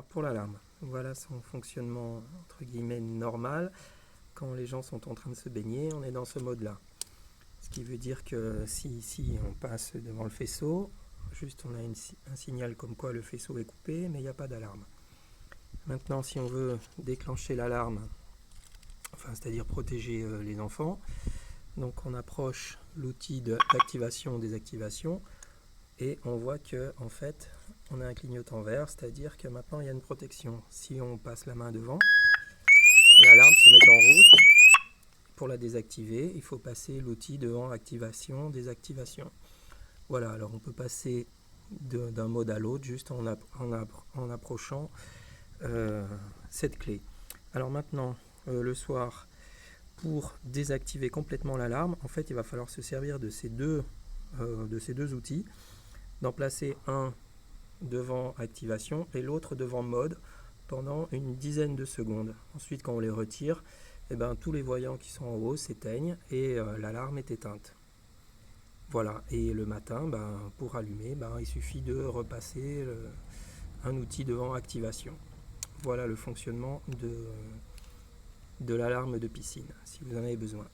pour l'alarme. Voilà son fonctionnement entre guillemets normal. Quand les gens sont en train de se baigner, on est dans ce mode-là. Ce qui veut dire que si ici on passe devant le faisceau, juste on a un signal comme quoi le faisceau est coupé, mais il n'y a pas d'alarme. Maintenant, si on veut déclencher l'alarme, enfin c'est-à-dire protéger les enfants, donc on approche l'outil d'activation-désactivation et on voit que en fait on a un clignotant vert, c'est-à-dire que maintenant il y a une protection. Si on passe la main devant, l'alarme se met en route. Pour la désactiver, il faut passer l'outil devant activation, désactivation. Voilà, alors on peut passer d'un mode à l'autre juste en approchant cette clé. Alors maintenant, le soir, pour désactiver complètement l'alarme, en fait il va falloir se servir de ces deux outils, d'en placer un devant activation et l'autre devant mode pendant une dizaine de secondes. Ensuite, quand on les retire, eh ben, tous les voyants qui sont en haut s'éteignent et l'alarme est éteinte. Voilà, et le matin, pour allumer, il suffit de repasser un outil devant activation. Voilà le fonctionnement de l'alarme de piscine, si vous en avez besoin.